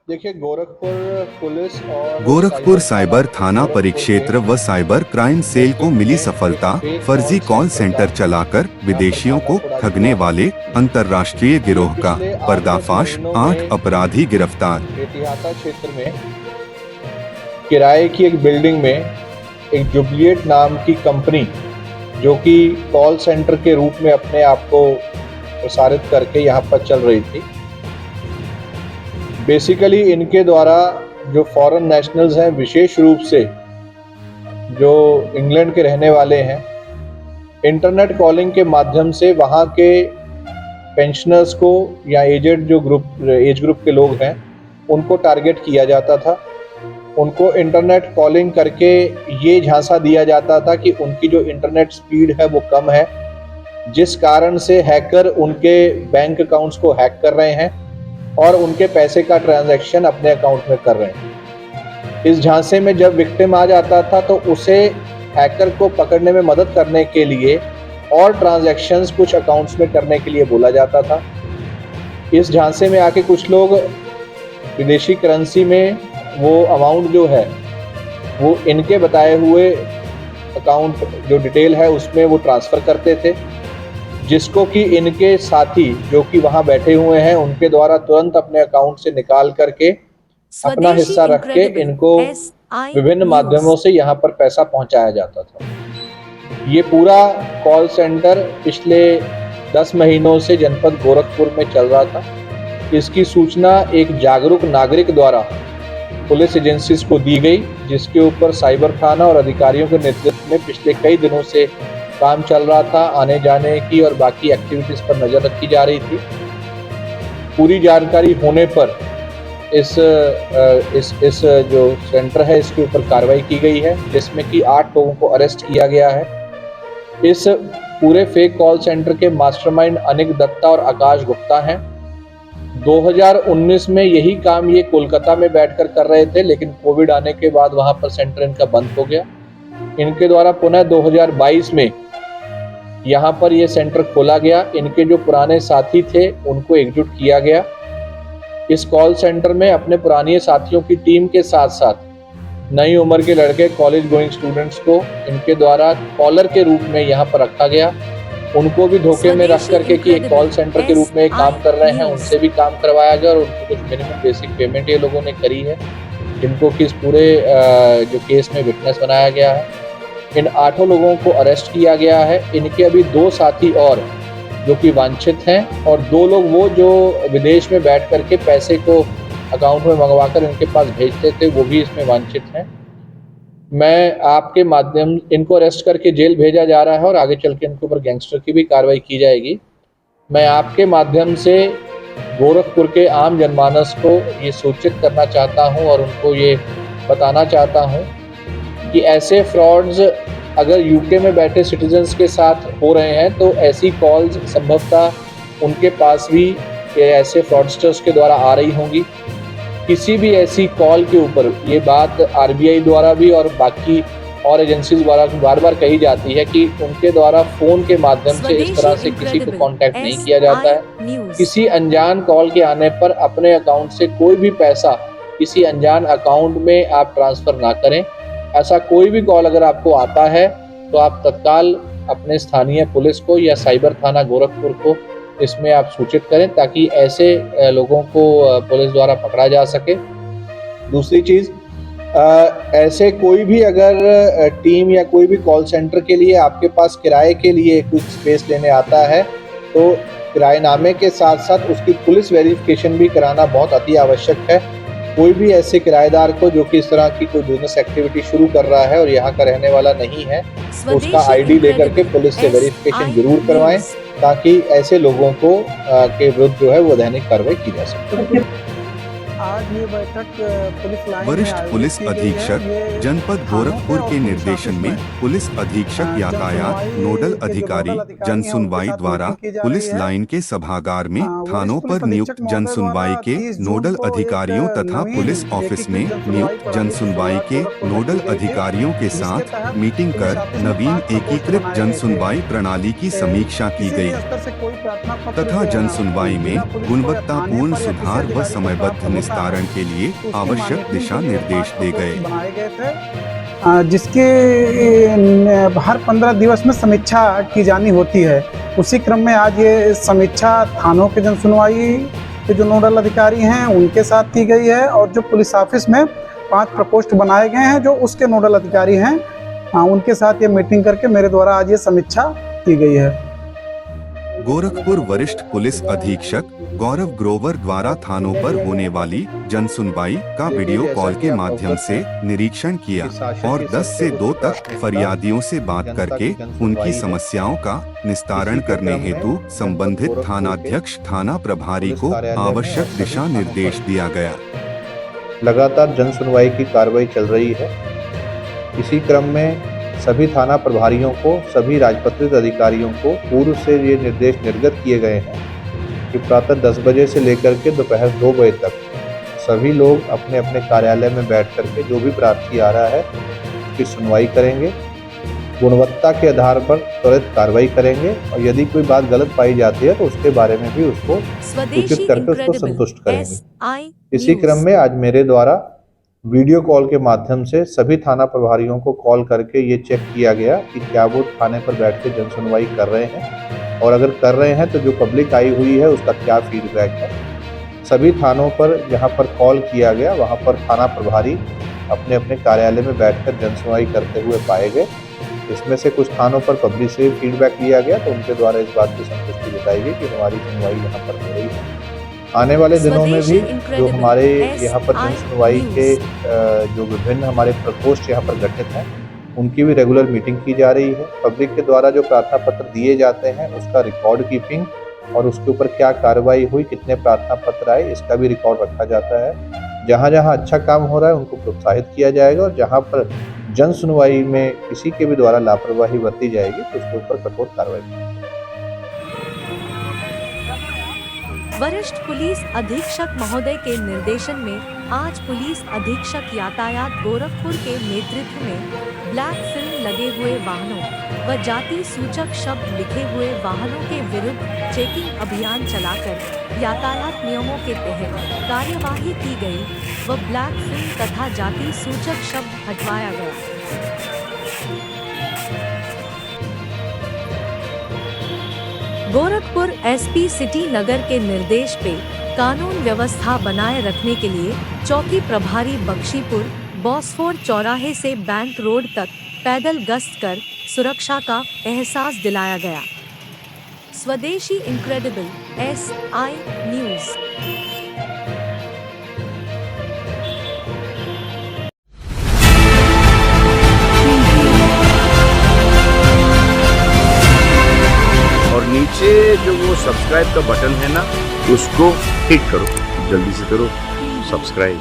देखिए, गोरखपुर पुलिस और गोरखपुर साइबर थाना साइबर थाना गोरखपुर परिक्षेत्र व साइबर क्राइम सेल को नेटवर्क मिली में एक सफलता। फेक फर्जी कॉल सेंटर का चलाकर यहाँ पर विदेशियों खाता को खुला ठगने हुआ है। वाले अंतर्राष्ट्रीय ये गिरोह का पिछले 8-10 पर्दाफाश। महीनों 8 में अपराधी गिरफ्तार। बेतिहाता क्षेत्र में किराए की एक बिल्डिंग में एक जुबलिएट नाम की कंपनी, जो कि कॉल सेंटर के रूप में अपने आप को प्रसारित करके यहाँ पर चल रही थी। बेसिकली इनके द्वारा जो फॉरेन नेशनल्स हैं, विशेष रूप से जो इंग्लैंड के रहने वाले हैं, इंटरनेट कॉलिंग के माध्यम से वहाँ के पेंशनर्स को या एज ग्रुप के लोग हैं, उनको टारगेट किया जाता था। उनको इंटरनेट कॉलिंग करके ये झांसा दिया जाता था कि उनकी जो इंटरनेट स्पीड है वो कम है, जिस कारण से हैकर उनके बैंक अकाउंट्स को हैक कर रहे हैं और उनके पैसे का ट्रांजैक्शन अपने अकाउंट में कर रहे हैं। इस झांसे में जब विक्टिम आ जाता था तो उसे हैकर को पकड़ने में मदद करने के लिए और ट्रांजैक्शंस कुछ अकाउंट्स में करने के लिए बोला जाता था। इस झांसे में आके कुछ लोग विदेशी करेंसी में वो अमाउंट जो है वो इनके बताए हुए अकाउंट जो डिटेल है उसमें वो ट्रांसफ़र करते थे, जिसको कि इनके साथी जो कि वहाँ बैठे हुए हैं उनके द्वारा तुरंत अपने अकाउंट से निकाल करके अपना स्वदेशी हिस्सा रख के इनक्रेडिबल इनको SI विभिन्न न्यूज। माध्यमों से यहाँ पर पैसा पहुँचाया जाता था। ये पूरा कॉल सेंटर पिछले 10 महीनों से जनपद गोरखपुर में चल रहा था। इसकी सूचना एक जागरूक नागरिक द्वारा पुलिस एजेंसीज को दी गई, जिसके ऊपर साइबर थाना और अधिकारियों के नेतृत्व में पिछले कई दिनों से काम चल रहा था। आने जाने की और बाकी एक्टिविटीज़ पर नज़र रखी जा रही थी। पूरी जानकारी होने पर इस जो सेंटर है इसके ऊपर कार्रवाई की गई है, जिसमें कि 8 लोगों को अरेस्ट किया गया है। इस पूरे फेक कॉल सेंटर के मास्टरमाइंड अनिक दत्ता और आकाश गुप्ता हैं। 2019 में यही काम ये कोलकाता में बैठकर कर रहे थे, लेकिन कोविड आने के बाद वहां पर सेंटर इनका बंद हो गया। इनके द्वारा पुनः 2022 में यहाँ पर ये सेंटर खोला गया। इनके जो पुराने साथी थे उनको एकजुट किया गया। इस कॉल सेंटर में अपने पुराने साथियों की टीम के साथ साथ नई उम्र के लड़के, कॉलेज गोइंग स्टूडेंट्स को इनके द्वारा कॉलर के रूप में यहाँ पर रखा गया। उनको भी धोखे में रख करके कि एक कॉल सेंटर के रूप में काम कर रहे हैं, उनसे भी काम करवाया गया और उनको कुछ मिनिमम बेसिक पेमेंट ये लोगों ने करी है, जिनको कि इस पूरे जो केस में विटनेस बनाया गया है। इन 8 लोगों को अरेस्ट किया गया है। इनके अभी 2 साथी और जो कि वांछित हैं और 2 लोग वो जो विदेश में बैठ करके पैसे को अकाउंट में मंगवाकर इनके पास भेजते थे, वो भी इसमें वांछित हैं। मैं आपके माध्यम इनको अरेस्ट करके जेल भेजा जा रहा है और आगे चल के इनके ऊपर गैंगस्टर की भी कार्रवाई की जाएगी। मैं आपके माध्यम से गोरखपुर के आम जनमानस को ये सूचित करना चाहता हूँ और उनको ये बताना चाहता हूँ कि ऐसे फ्रॉड्स अगर यूके में बैठे सिटीजन्स के साथ हो रहे हैं तो ऐसी कॉल्स संभवतः उनके पास भी ऐसे फ्रॉडस्टर्स के द्वारा आ रही होंगी। किसी भी ऐसी कॉल के ऊपर ये बात आरबीआई द्वारा भी और बाकी और एजेंसीज द्वारा बार बार कही जाती है कि उनके द्वारा फ़ोन के माध्यम से इस तरह से किसी को कांटेक्ट नहीं किया जाता है। किसी अनजान कॉल के आने पर अपने अकाउंट से कोई भी पैसा किसी अनजान अकाउंट में आप ट्रांसफ़र ना करें। ऐसा कोई भी कॉल अगर आपको आता है तो आप तत्काल अपने स्थानीय पुलिस को या साइबर थाना गोरखपुर को इसमें आप सूचित करें, ताकि ऐसे लोगों को पुलिस द्वारा पकड़ा जा सके। दूसरी चीज़, ऐसे कोई भी अगर टीम या कोई भी कॉल सेंटर के लिए आपके पास किराए के लिए कुछ स्पेस लेने आता है तो किराएनामे के साथ साथ उसकी पुलिस वेरिफिकेशन भी कराना बहुत अति आवश्यक है। कोई भी ऐसे किराएदार को जो कि इस तरह की कोई बिजनेस एक्टिविटी शुरू कर रहा है और यहाँ का रहने वाला नहीं है, तो उसका आईडी लेकर के पुलिस से वेरिफिकेशन जरूर करवाएं, ताकि ऐसे लोगों को के विरुद्ध जो है वो दैनिक कार्रवाई की जा सके। आज ये बैठक पुलिस लाइन में वरिष्ठ आयोजित पुलिस की गई है। अधीक्षक ये जनपद थानों गोरखपुर और के पुलिस निर्देशन ऑफिस में पुलिस अधीक्षक यातायात जनसुनवाई नोडल के जो अधिकारी नोडल अधिकारी जन हैं, सुनवाई उनके साथ द्वारा मीटिंग की जा पुलिस रही है। लाइन के सभागार में वरिष्ठ थानों पुलिस पर नियुक्त अधीक्षक जन महोदय सुनवाई द्वारा के 30 जून नोडल को एक अधिकारियों तथा नवीन पुलिस ऑफिस में एकीकृत जनसुनवाई नियुक्त जन प्रणाली की सुनवाई शुरुआत के गोरखपुर में नोडल की गई थी, अधिकारियों के जिसके साथ तहत मीटिंग पुलिस कर ऑफिस में नवीन 5 प्रकोष्ठ एकीकृत बनाए जन गए थे। सुनवाई प्रणाली की समीक्षा की किसी भी गई स्तर से कोई प्रार्थना पत्र तथा जन सुनवाई में जिला पुलिस को या थाने गुणवत्तापूर्ण पर या किसी सुधार व अधिकारी को समयबद्ध प्राप्त होता निस्तारण के लिए आवश्यक दिशा निर्देश दे गए। बनाए गए थे जिसके हर 15 दिवस में समीक्षा की जानी होती है। उसी क्रम में आज ये समीक्षा थानों के जन सुनवाई के जो नोडल अधिकारी हैं उनके साथ की गई है, और जो पुलिस ऑफिस में 5 प्रकोष्ठ बनाए गए हैं जो उसके नोडल अधिकारी हैं उनके साथ ये मीटिंग करके मेरे द्वारा आज ये समीक्षा की गई है। गोरखपुर वरिष्ठ पुलिस अधीक्षक गौरव ग्रोवर द्वारा थानों पर होने वाली जन सुनवाई का वीडियो कॉल के माध्यम से निरीक्षण किया और 10 से 2 तक फरियादियों से बात करके उनकी समस्याओं का निस्तारण करने हेतु संबंधित थानाध्यक्ष थाना प्रभारी को आवश्यक दिशा निर्देश दिया गया। लगातार जन सुनवाई की कार्रवाई चल रही है। इसी क्रम में सभी थाना प्रभारियों को, सभी राजपत्रित अधिकारियों को पूर्व से ये निर्देश निर्गत किए गए हैं कि प्रातः 10 बजे से लेकर के दोपहर 2 बजे तक सभी लोग अपने अपने कार्यालय में बैठ करके जो भी प्रार्थी आ रहा है उसकी सुनवाई करेंगे, गुणवत्ता के आधार पर त्वरित कार्रवाई करेंगे और यदि कोई बात गलत पाई जाती है तो उसके बारे में भी उसको सूचित करके उसको संतुष्ट करेंगे। इसी क्रम में आज मेरे द्वारा वीडियो कॉल के माध्यम से सभी थाना प्रभारियों को कॉल करके ये चेक किया गया कि क्या वो थाने पर बैठ के जन सुनवाई कर रहे हैं, और अगर कर रहे हैं तो जो पब्लिक आई हुई है उसका क्या फीडबैक है। सभी थानों पर जहां पर कॉल किया गया वहां पर थाना प्रभारी अपने अपने कार्यालय में बैठकर जन सुनवाई करते हुए पाए गए। इसमें से कुछ थानों पर पब्लिक से फीडबैक लिया गया तो उनके द्वारा इस बात की संतुष्टि जताई गई कि हमारी सुनवाई यहाँ पर हो रही है। आने वाले दिनों में भी जो हमारे यहाँ पर जन सुनवाई के जो विभिन्न हमारे प्रकोष्ठ यहाँ पर गठित हैं उनकी भी रेगुलर मीटिंग की जा रही है। पब्लिक के द्वारा जो प्रार्थना पत्र दिए जाते हैं उसका रिकॉर्ड कीपिंग और उसके ऊपर क्या कार्रवाई हुई, कितने प्रार्थना पत्र आए, इसका भी रिकॉर्ड रखा जाता है। जहाँ जहाँ अच्छा काम हो रहा है उनको प्रोत्साहित किया जाएगा और जहाँ पर जन सुनवाई में किसी के भी द्वारा लापरवाही बरती जाएगी तो उसके ऊपर कठोर कार्रवाई की। वरिष्ठ पुलिस अधीक्षक महोदय के निर्देशन में आज पुलिस अधीक्षक यातायात गोरखपुर के नेतृत्व में ब्लैक फिल्म लगे हुए वाहनों व जाति सूचक शब्द लिखे हुए वाहनों के विरुद्ध चेकिंग अभियान चलाकर यातायात नियमों के तहत कार्यवाही की गई व ब्लैक फिल्म तथा जाति सूचक शब्द हटवाया गया। गोरखपुर एसपी सिटी नगर के निर्देश पे कानून व्यवस्था बनाए रखने के लिए चौकी प्रभारी बख्शीपुर बॉसफोर्ड चौराहे से बैंक रोड तक पैदल गश्त कर सुरक्षा का एहसास दिलाया गया। स्वदेशी इनक्रेडिबल SI न्यूज़। और नीचे जो वो सब्सक्राइब का बटन है ना उसको हिट करो, जल्दी से करो सब्सक्राइब।